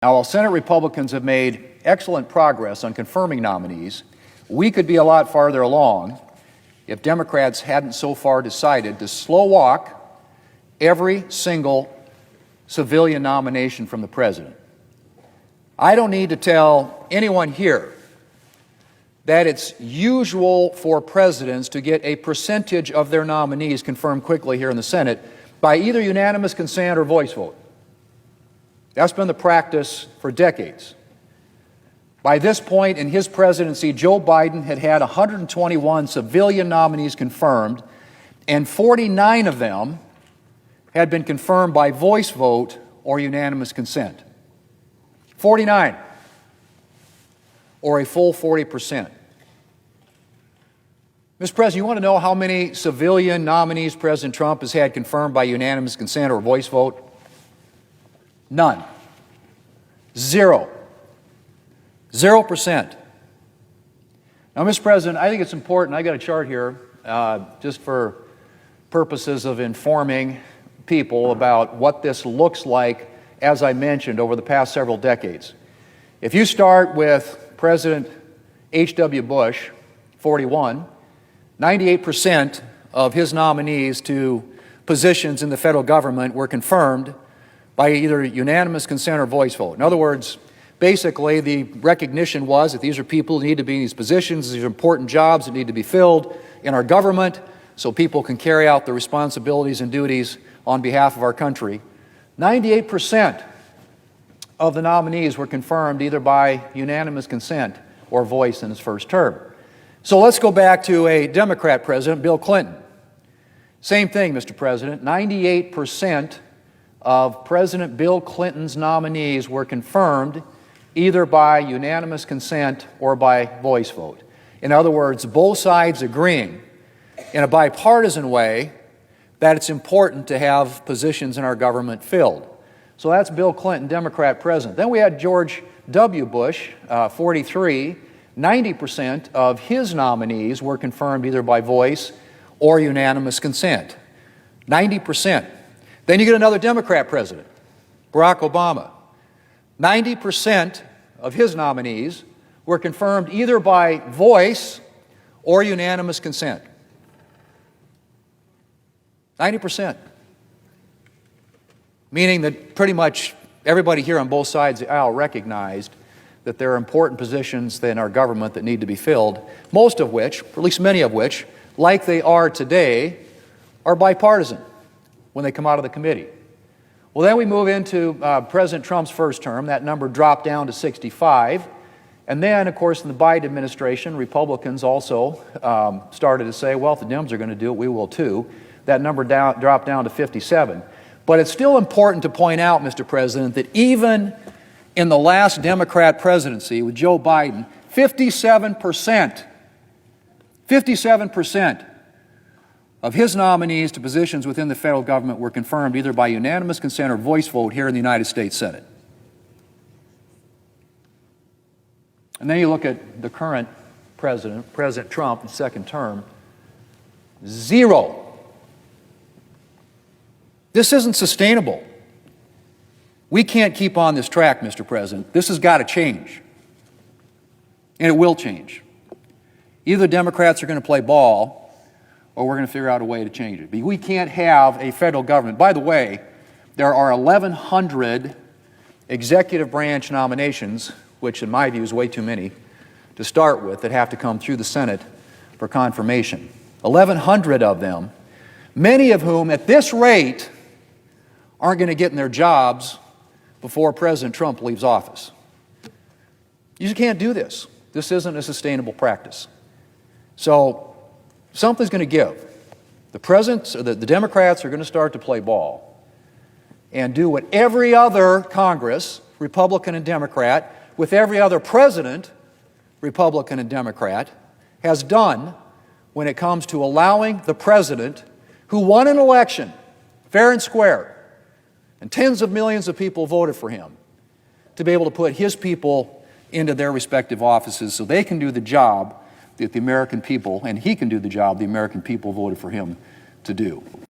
Now, while Senate Republicans have made excellent progress on confirming nominees, we could be a lot farther along if Democrats hadn't so far decided to slow walk every single civilian nomination from the president. I don't need to tell anyone here that it's usual for presidents to get a percentage of their nominees confirmed quickly here in the Senate by either unanimous consent or voice vote. That's been the practice for decades. By this point in his presidency, Joe Biden had had 121 civilian nominees confirmed, and 49 of them had been confirmed by voice vote or unanimous consent. 49, or a full 40%. Mr. President, you want to know how many civilian nominees President Trump has had confirmed by unanimous consent or voice vote? None. Zero. 0%. Now, Mr. President, I think it's important, I got a chart here just for purposes of informing people about what this looks like, as I mentioned, over the past several decades. If you start with President H.W. Bush, 41, 98% of his nominees to positions in the federal government were confirmed by either unanimous consent or voice vote. In other words, basically the recognition was that these are people who need to be in these positions, these are important jobs that need to be filled in our government so people can carry out the responsibilities and duties on behalf of our country. 98% of the nominees were confirmed either by unanimous consent or voice in his first term. So let's go back to a Democrat president, Bill Clinton. Same thing, Mr. President. 98% of President Bill Clinton's nominees were confirmed either by unanimous consent or by voice vote. In other words, both sides agreeing in a bipartisan way that it's important to have positions in our government filled. So that's Bill Clinton, Democrat president. Then we had George W. Bush, 43. 90% of his nominees were confirmed either by voice or unanimous consent. 90%. Then you get another Democrat president, Barack Obama. 90% of his nominees were confirmed either by voice or unanimous consent. 90%. Meaning that pretty much everybody here on both sides of the aisle recognized that there are important positions in our government that need to be filled, most of which, or at least many of which, like they are today, are bipartisan when they come out of the committee. Well, then we move into President Trump's first term. That number dropped down to 65. And then, of course, in the Biden administration, Republicans also started to say, well, if the Dems are going to do it, we will too. That number dropped down to 57. But it's still important to point out, Mr. President, that even in the last Democrat presidency with Joe Biden, 57% of his nominees to positions within the federal government were confirmed either by unanimous consent or voice vote here in the United States Senate. And then you look at the current president, President Trump, in second term, 0. This isn't sustainable. We can't keep on this track, Mr. President. This has got to change. And it will change. Either the Democrats are going to play ball or we're going to figure out a way to change it. But we can't have a federal government. By the way, there are 1,100 executive branch nominations, which in my view is way too many to start with, that have to come through the Senate for confirmation. 1,100 of them, many of whom at this rate aren't going to get in their jobs before President Trump leaves office. You just can't do this. This isn't a sustainable practice. So something's going to give. The Democrats are going to start to play ball and do what every other Congress, Republican and Democrat, with every other president, Republican and Democrat, has done when it comes to allowing the president who won an election fair and square, and tens of millions of people voted for him, to be able to put his people into their respective offices so they can do the job that the American people, and he can do the job the American people voted for him to do.